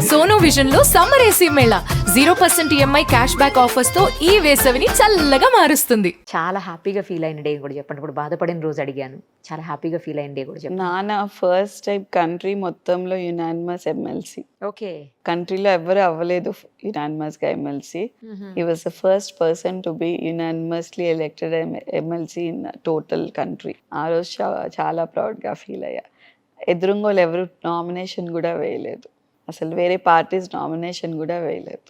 Sono vision లో summer AC Mela 0% EMI cash back offers తో ఈ వేసవిని చల్లగా మారుస్తుంది. చాలా హ్యాపీగా ఫీల్ అయిన డే కూడా చెప్పండి. ఇప్పుడు బాధపడిన రోజు అడిగాను, చాలా హ్యాపీగా ఫీల్ అయిన డే కూడా చెప్పండి. నాన్న ఫస్ట్ టైం కంట్రీ మొత్తంలో యునానిమస్ ఎమ్మెల్సీ. ఓకే. కంట్రీలో ఎవరు అవ్వలేదు యునానిమస్ గా MLC. He was the first person to be unanimously elected MLC in total country. ఆ రోజు చాలా ప్రౌడ్ గా ఫీల్ అయ్యా. ఎదురుంగోలు ఎవరు నామినేషన్ కూడా వేయలేదు, అసలు వేరే పార్టీస్ నామినేషన్ కూడా వేయలేదు.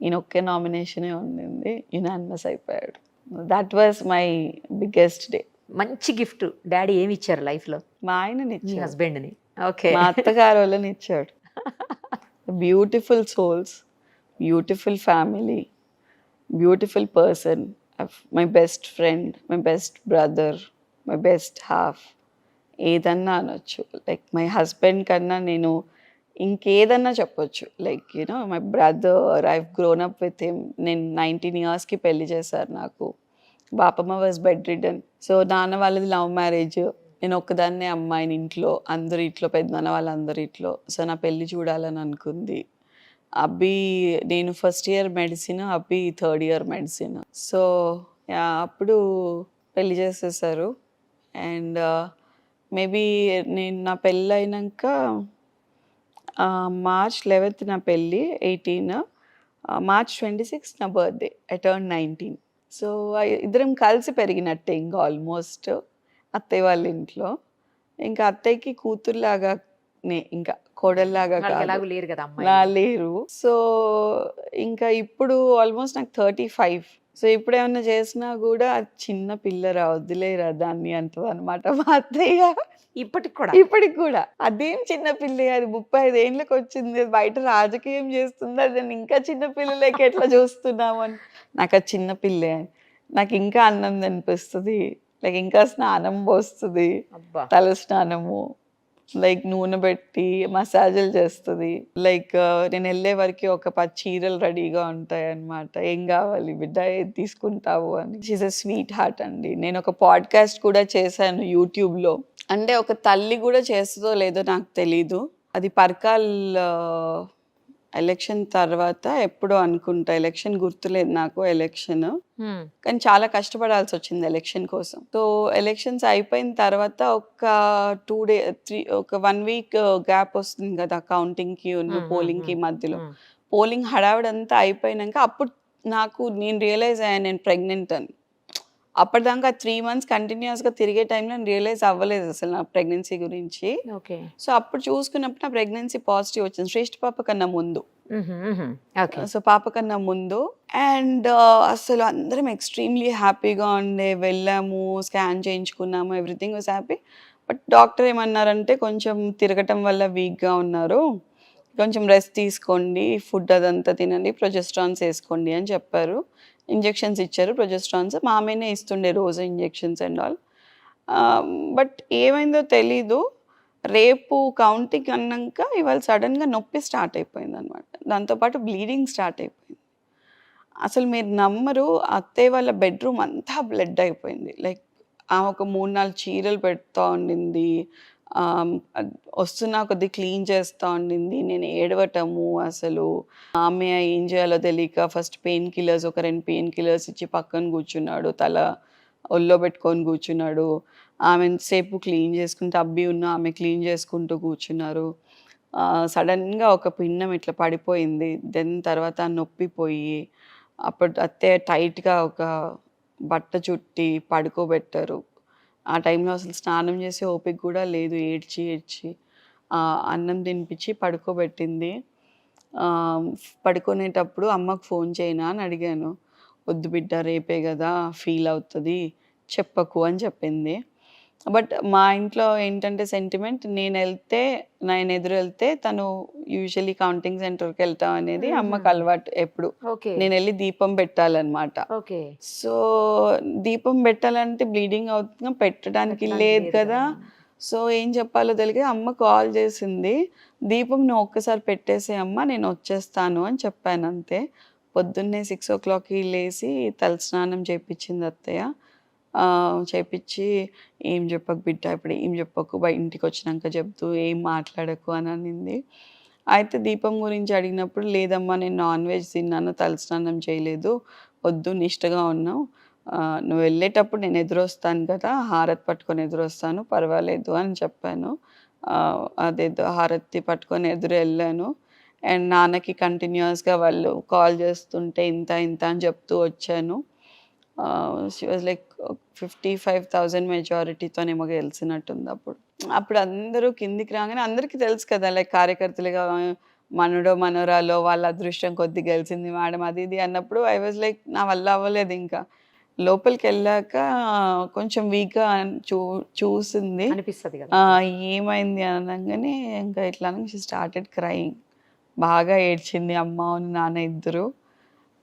ఈయన ఒకే నామినేషనే ఉండింది, యునానిమస్ అయిపోయాడు. That was my biggest day. మంచి గిఫ్ట్ డాడీ ఏమి ఇచ్చారు లైఫ్ లో? మా ఆయనని మీ ఇచ్చాడు, హస్బెండ్ ని. ఓకే. మా అత్తగారు వాళ్ళని ఇచ్చాడు. Beautiful souls, beautiful family, beautiful person, my best friend, my best brother, my best half. ఏదన్నా అనొచ్చు. లైక్ మై హస్బెండ్ కన్నా నేను ఇంకేదన్నా చెప్పొచ్చు. Like you know my brother, I grown up with him. నేను 19 yearsకి పెళ్లి చేశారు నాకు. Bapamma was bed ridden. So నాన్న వాళ్ళది లవ్ మ్యారేజ్, నేను ఒక్కదాన్నే అమ్మాయిని ఇంట్లో, అందరి ఇంట్లో పెద్దనాన్న వాళ్ళందరి ఇంట్లో. సో నా పెళ్లి చూడాలని అనుకుంది. అబ్బి నేను ఫస్ట్ ఇయర్ మెడిసిన్, అబ్బి థర్డ్ ఇయర్ మెడిసిన్. సో అప్పుడు పెళ్లి చేసేసారు. అండ్ మేబీ నేను నా పెళ్ళి అయినాక March 11th నా పెళ్ళి, 18 March 26 నా బర్త్డే, ఐ టర్న్ 19. సో ఇద్దరం కలిసి పెరిగినట్టే ఇంకా ఆల్మోస్ట్ అత్తయ్య వాళ్ళ ఇంట్లో. ఇంకా అత్తయ్యకి కూతురులాగానే, ఇంకా కోడల్లాగా ఎలాగూ లేరు కదా అమ్మాయి. లేరు. సో ఇంకా ఇప్పుడు ఆల్మోస్ట్ నాకు 35. సో ఇప్పుడు ఏమన్నా చేసినా కూడా చిన్న పిల్లరా, వదిలేరా దాన్ని అంటది అనమాట మా అత్తయ్య. ఇప్పటికి కూడా అదేం చిన్న పిల్ల, అది 35 ఏళ్ళకి వచ్చింది, బయట రాజకీయం చేస్తుంది, అది ఇంకా చిన్న పిల్లలకి ఎట్లా చూస్తున్నాము అని. నాకు అది చిన్న పిల్లే, నాకు ఇంకా అన్నం అనిపిస్తుంది, లైక్ ఇంకా స్నానం పోస్తుంది, తల స్నానము, లైక్ నూనె పెట్టి మసాజులు చేస్తుంది. లైక్ నేను వెళ్ళే వరకు ఒక 10 చీరలు రెడీగా ఉంటాయి అన్నమాట. ఏం కావాలి బిడ్డ, ఏది తీసుకుంటావు అని. షీస్ ఎ స్వీట్ హార్ట్ అండి. నేను ఒక పాడ్కాస్ట్ కూడా చేశాను యూట్యూబ్లో. అంటే ఒక తల్లి కూడా చేస్తుందో లేదో నాకు తెలీదు. అది పర్కాల్ ఎలక్షన్ తర్వాత ఎప్పుడో అనుకుంటా, ఎలక్షన్ గుర్తులేదు నాకు, ఎలక్షన్ కానీ చాలా కష్టపడాల్సి వచ్చింది ఎలక్షన్ కోసం. సో ఎలక్షన్స్ అయిపోయిన తర్వాత ఒక 1 week గ్యాప్ వస్తుంది కదా కౌంటింగ్కి పోలింగ్కి మధ్యలో. పోలింగ్ హడావిడంతా అయిపోయినాక అప్పుడు నేను రియలైజ్ అయ్యాను నేను ప్రెగ్నెంట్ అని. అప్పటిదాకా 3 months కంటిన్యూస్గా తిరిగే టైంలో నేను రియలైజ్ అవ్వలేదు అసలు నా ప్రెగ్నెన్సీ గురించి. సో అప్పుడు చూసుకున్నప్పుడు నా ప్రెగ్నెన్సీ పాజిటివ్ వచ్చింది, శ్రేష్ఠ పాప కన్నా ముందు. సో పాప కన్నా ముందు. అండ్ అసలు అందరం ఎక్స్ట్రీమ్లీ హ్యాపీగా ఉండే, వెళ్ళాము, స్కాన్ చేయించుకున్నాము, everything was happy. But doctor ఏమన్నారంటే కొంచెం తిరగటం వల్ల వీక్గా ఉన్నారు, కొంచెం రెస్ట్ తీసుకోండి, ఫుడ్ అదంతా తినండి, ప్రొజెస్ట్రాన్స్ వేసుకోండి అని చెప్పారు. ఇంజెక్షన్స్ ఇచ్చారు, ప్రొజెస్ట్రాన్స్ మామేనే ఇస్తుండే రోజు ఇంజెక్షన్స్ అండ్ ఆల్. బట్ ఏమైందో తెలీదు, రేపు కౌంటింగ్ అన్నాక ఇవాళ సడన్గా నొప్పి స్టార్ట్ అయిపోయింది అనమాట. దాంతోపాటు బ్లీడింగ్ స్టార్ట్ అయిపోయింది. అసలు మీరు నమ్మరు, అత్తయ్య వాళ్ళ బెడ్రూమ్ అంతా బ్లడ్ అయిపోయింది. లైక్ ఆమె ఒక 3-4 చీరలు పెడతా ఉండింది, వస్తున్నా కొద్ది క్లీన్ చేస్తూ ఉండింది, నేను ఏడవటము. అసలు ఆమె ఏం చేయాలో తెలియక ఫస్ట్ పెయిన్ కిల్లర్స్, ఒక 2 పెయిన్ కిల్లర్స్ ఇచ్చి పక్కన కూర్చున్నాడు, తల ఒళ్ళో పెట్టుకొని కూర్చున్నాడు. ఆమె సేపు క్లీన్ చేసుకుంటూ, అబ్బి ఆమె క్లీన్ చేసుకుంటూ కూర్చున్నారు. సడన్గా ఒక పిండం ఇట్లా పడిపోయింది. దెన్ తర్వాత నొప్పిపోయి అప్పుడు అత్తయ్య టైట్గా ఒక బట్ట చుట్టి పడుకోబెట్టారు. ఆ టైంలో అసలు స్నానం చేసే ఓపిక కూడా లేదు, ఏడ్చి అన్నం తినిపించి పడుకోబెట్టింది. పడుకునేటప్పుడు అమ్మకు ఫోన్ చేయనా అని అడిగాను. వద్దు బిడ్డ, రేపే కదా, ఫీల్ అవుతుంది, చెప్పకు అని చెప్పింది. బట్ మా ఇంట్లో ఏంటంటే సెంటిమెంట్, నేను ఎదురు వెళ్తే తను యూజువలీ కౌంటింగ్ సెంటర్కి వెళ్తాం అనేది అమ్మకు అలవాటు. ఎప్పుడు నేను వెళ్ళి దీపం పెట్టాలన్నమాట. సో దీపం పెట్టాలంటే బ్లీడింగ్ అవుతుంది, పెట్టడానికి లేదు కదా. సో ఏం చెప్పాలో తెలియక అమ్మ కాల్ చేసింది, దీపం నువ్వు ఒక్కసారి పెట్టేసే అమ్మ, నేను వచ్చేస్తాను అని చెప్పాను అంతే. పొద్దున్నే 6 o'clockకి లేచి తలస్నానం చేయించింది అత్తయ్య. చేపించి ఏం చెప్పకు బిడ్డ, ఇప్పుడు ఏం చెప్పకు, ఇంటికి వచ్చినాక చెప్తూ, ఏం మాట్లాడకు అని అనింది. అయితే దీపం గురించి అడిగినప్పుడు లేదమ్మా నేను నాన్ వెజ్ తిన్నాను, తలస్నానం చేయలేదు, వద్దు నిష్టగా ఉన్నావు, నువ్వు వెళ్ళేటప్పుడు నేను ఎదురొస్తాను కదా, హారతి పట్టుకొని ఎదురొస్తాను, పర్వాలేదు అని చెప్పాను. అదేదో హారతి పట్టుకొని ఎదురు వెళ్ళాను. అండ్ నాన్నకి కంటిన్యూస్గా వాళ్ళు కాల్ చేస్తుంటే ఇంత ఇంత అని చెప్తూ వచ్చాను. షీ వాజ్ లైక్ 55,000 మెజారిటీతోనేమో గెలిచినట్టుంది అప్పుడు అందరూ కిందికి రాగానే అందరికీ తెలుసు కదా, లైక్ కార్యకర్తలుగా మనడో మనోరాలో వాళ్ళ అదృష్టం కొద్ది గెలిచింది మేడం అది ఇది అన్నప్పుడు ఐ వాజ్ లైక్ నా వల్ల అవ్వలేదు. ఇంకా లోపలికి వెళ్ళాక కొంచెం వీక్గా చూసింది అనిపిస్తుంది కదా. ఏమైంది అనగానే ఇంకా ఇట్లా షీ స్టార్టెడ్ క్రైయింగ్. బాగా ఏడ్చింది అమ్మ నాన్న ఇద్దరు.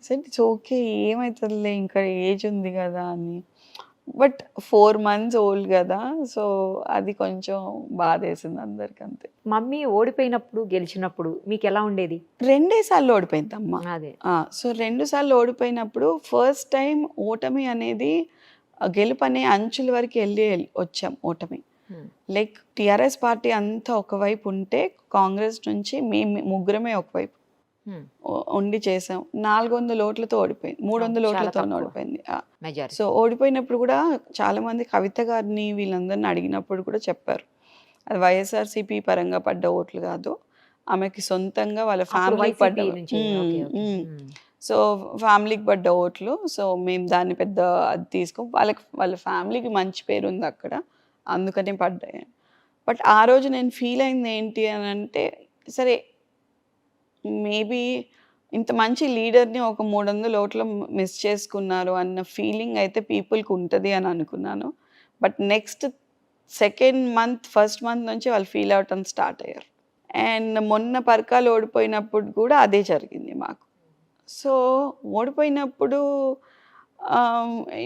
సరే ఇట్స్ ఓకే, ఏమవుతుందిలే, ఇంకా ఏజ్ ఉంది కదా అని. బట్ 4 months ఓల్డ్ కదా, సో అది కొంచెం బాధేసింది అందరికి అంతే. మమ్మీ ఓడిపోయినప్పుడు గెలిచినప్పుడు మీకు ఎలా ఉండేది? 2 సార్లు ఓడిపోయిందమ్మ. అదే సో 2 సార్లు ఓడిపోయినప్పుడు ఫస్ట్ టైం ఓటమి అనేది గెలుపు అనే అంచుల వరకు వచ్చాం. ఓటమి లైక్ టిఆర్ఎస్ పార్టీ అంతా ఒకవైపు ఉంటే కాంగ్రెస్ నుంచి మేము ముగ్గురమే ఒకవైపు ఉండి చేసాం. 400 ఓట్లతో ఓడిపోయింది, 300 ఓట్లతో ఓడిపోయింది. సో ఓడిపోయినప్పుడు కూడా చాలా మంది కవిత గారిని వీళ్ళందరిని అడిగినప్పుడు కూడా చెప్పారు అది వైఎస్ఆర్సీపీ పరంగా పడ్డ ఓట్లు కాదు, ఆమెకి సొంతంగా వాళ్ళ ఫ్యామిలీకి పడ్డ, సో ఫ్యామిలీకి పడ్డ ఓట్లు. సో మేము దాన్ని పెద్ద అది తీసుకో, వాళ్ళ ఫ్యామిలీకి మంచి పేరు ఉంది అక్కడ, అందుకనే పడ్డాయి. బట్ ఆ రోజు నేను ఫీల్ అయింది ఏంటి అని అంటే, సరే మేబీ ఇంత మంచి లీడర్ని ఒక 300 ఓట్ల మిస్ చేసుకున్నారు అన్న ఫీలింగ్ అయితే పీపుల్కి ఉంటుంది అని అనుకున్నాను. బట్ నెక్స్ట్ ఫస్ట్ మంత్ నుంచి వాళ్ళు ఫీల్ అవటం స్టార్ట్ అయ్యారు. అండ్ మొన్న పరకాలు ఓడిపోయినప్పుడు కూడా అదే జరిగింది మాకు. సో ఓడిపోయినప్పుడు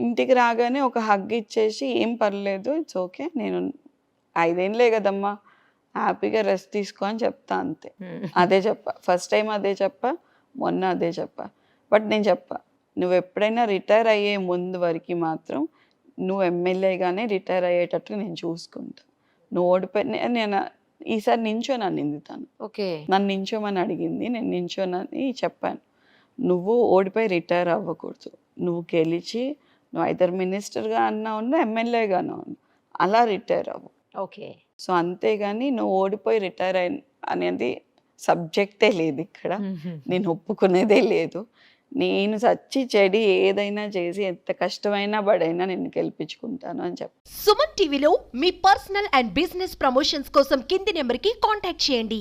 ఇంటికి రాగానే ఒక హగ్ ఇచ్చేసి ఏం పర్లేదు, ఇట్స్ ఓకే, నేను 5 ఏళ్ళే కదమ్మా, హ్యాపీగా రెస్ట్ తీసుకో అని చెప్తా అంతే. అదే చెప్పా, ఫస్ట్ టైం అదే చెప్పా, మొన్న అదే చెప్పా. బట్ నేను చెప్పా, నువ్వు ఎప్పుడైనా రిటైర్ అయ్యే ముందు వరకు మాత్రం నువ్వు ఎమ్మెల్యేగానే రిటైర్ అయ్యేటట్టు నేను చూసుకుంటా. నువ్వు ఓడిపోయి నేను ఈసారి నించోనని నిందితాను. ఓకే, నన్ను నించోమని అడిగింది, నేను నించోనని చెప్పాను. నువ్వు ఓడిపోయి రిటైర్ అవ్వకూడదు, నువ్వు గెలిచి నువ్వు ఐదర్ మినిస్టర్గా అన్నా ఉన్నా ఎమ్మెల్యేగానే ఉన్నా అలా రిటైర్ అవ్వు. ఓకే, సో అంతేగాని నువ్వు ఓడిపోయి రిటైర్ అనేది సబ్జెక్టే లేదు ఇక్కడ, నేను ఒప్పుకునేదే లేదు. నేను చచ్చి చెడి ఏదైనా చేసి ఎంత కష్టమైనా పడైనా నేను గెలిపించుకుంటాను అని చెప్పి. సుమన్ టీవీలో మీ పర్సనల్ అండ్ బిజినెస్ ప్రమోషన్స్ కోసం కింది నెంబర్కి కాంటాక్ట్ చేయండి.